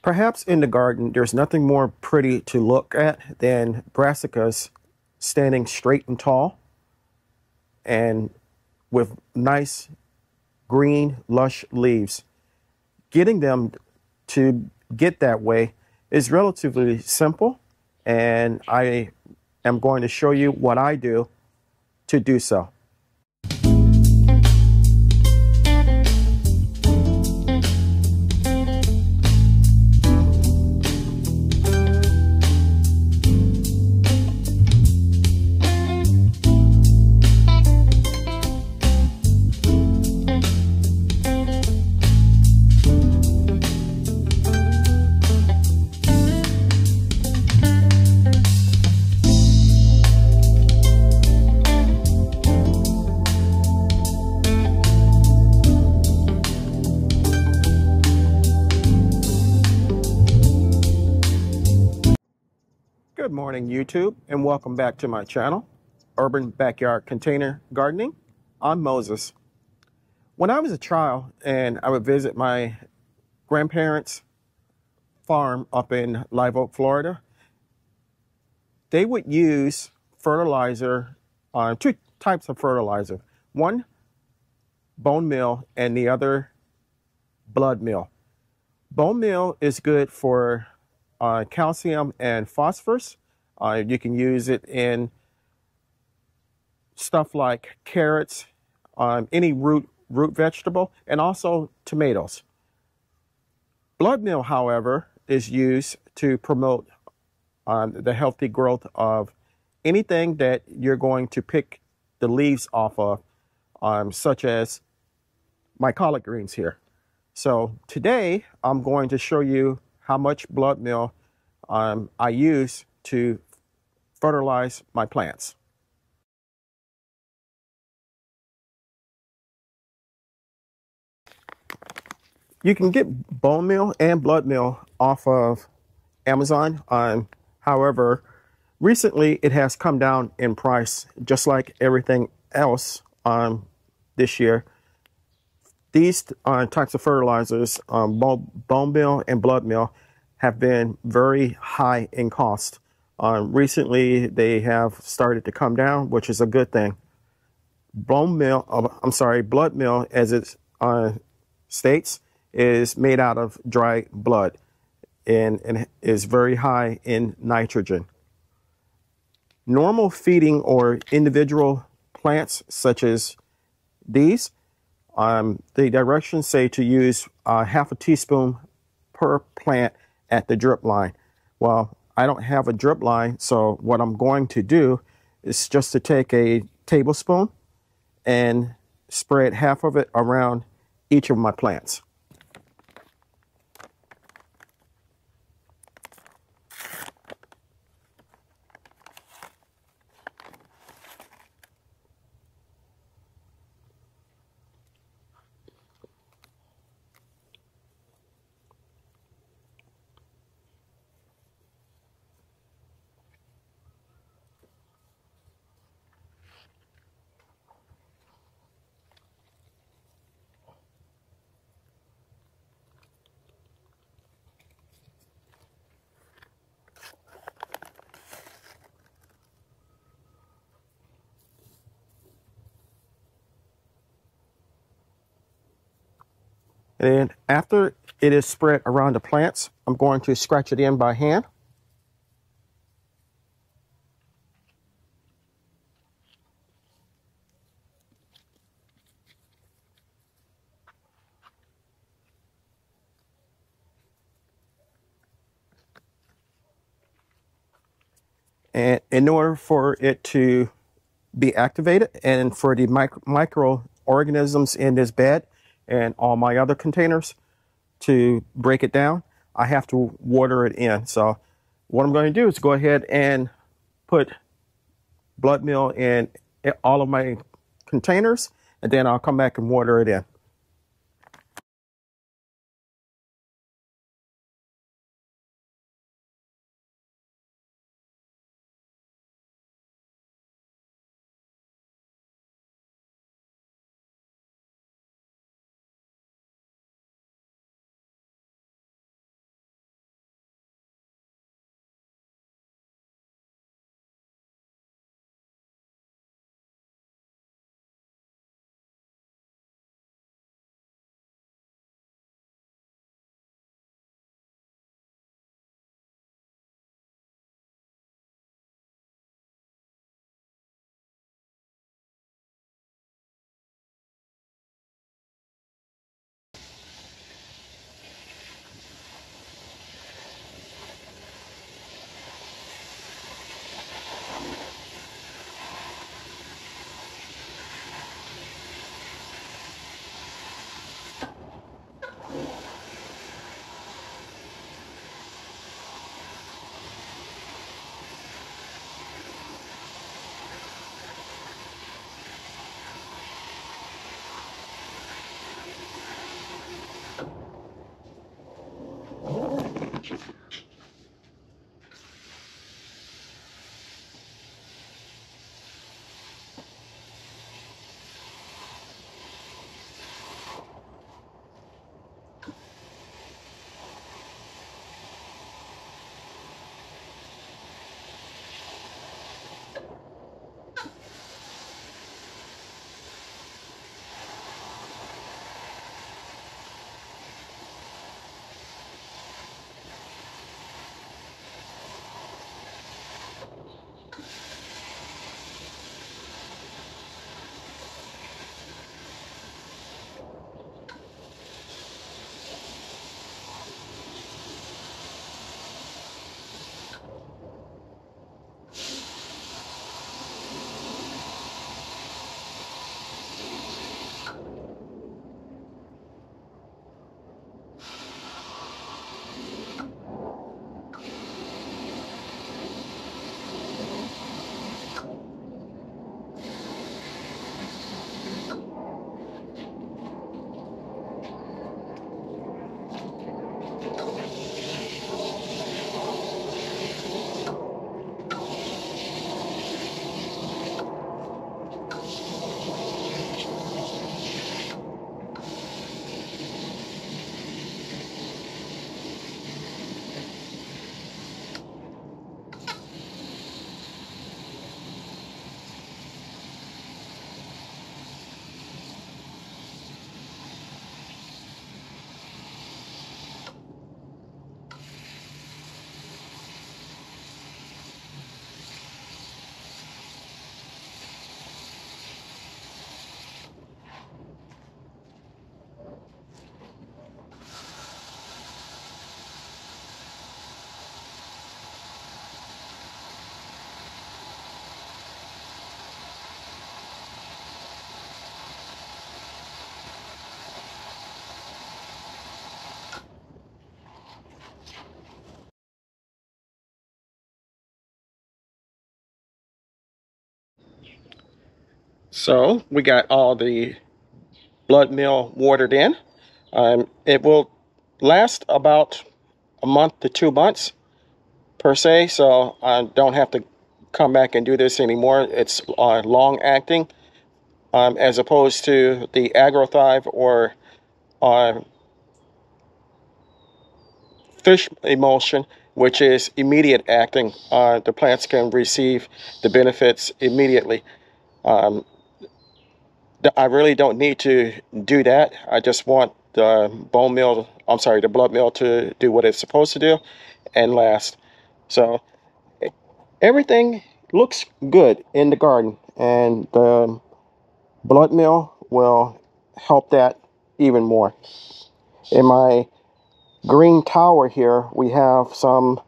Perhaps in the garden, there's nothing more pretty to look at than brassicas standing straight and tall and with nice green, lush leaves. Getting them to get that way is relatively simple, and I am going to show you what I do to do so. Good morning, YouTube, and welcome back to my channel, Urban Backyard Container Gardening. I'm Moses. When I was a child and I would visit my grandparents' farm up in Live Oak, Florida, they would use fertilizer, two types of fertilizer. One, bone meal, and the other, blood meal. Bone meal is good for calcium and phosphorus. You can use it in stuff like carrots, any root vegetable, and also tomatoes. Blood meal, however, is used to promote the healthy growth of anything that you're going to pick the leaves off of, such as my collard greens here. So today I'm going to show you how much blood meal I use to fertilize my plants. You can get bone meal and blood meal off of Amazon. However, recently it has come down in price, just like everything else this year. These types of fertilizers, bone meal and blood meal, have been very high in cost. Recently, they have started to come down, which is a good thing. Blood meal, as it states, is made out of dry blood and is very high in nitrogen. Normal feeding or individual plants such as these, the directions say to use half a teaspoon per plant at the drip line. Well, I don't have a drip line, so what I'm going to do is just to take a tablespoon and spread half of it around each of my plants. And after it is spread around the plants, I'm going to scratch it in by hand. And in order for it to be activated and for the microorganisms in this bed and all my other containers to break it down, I have to water it in. So what I'm going to do is go ahead and put blood meal in all of my containers, and then I'll come back and water it in. So we got all the blood meal watered in. It will last about a month to 2 months per se, so I don't have to come back and do this anymore. It's long acting, as opposed to the AgroThrive or fish emulsion, which is immediate acting. The plants can receive the benefits immediately. Um, I really don't need to do that. I just want the the blood meal to do what it's supposed to do and last. So everything looks good in the garden, and the blood meal will help that even more. In my green tower here, we have some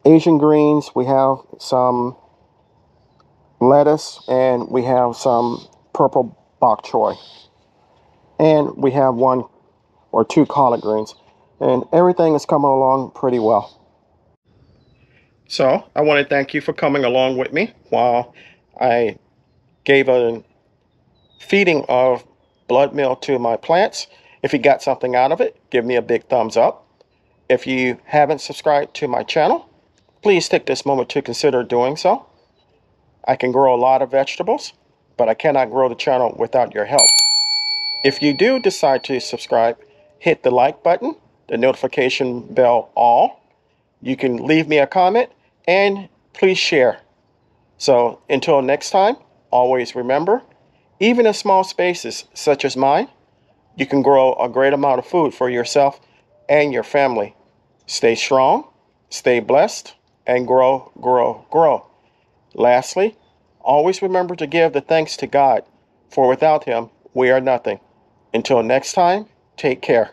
Asian greens, we have some lettuce, and we have some purple bok choy. And we have one or two collard greens. And everything is coming along pretty well. So I want to thank you for coming along with me while I gave a feeding of blood meal to my plants. If you got something out of it, give me a big thumbs up. If you haven't subscribed to my channel, please take this moment to consider doing so. I can grow a lot of vegetables, but I cannot grow the channel without your help. If you do decide to subscribe, hit the like button, the notification bell all. You can leave me a comment and please share. So until next time, always remember, even in small spaces such as mine, you can grow a great amount of food for yourself and your family. Stay strong, stay blessed, and grow, grow, grow. Lastly, always remember to give the thanks to God, for without Him, we are nothing. Until next time, take care.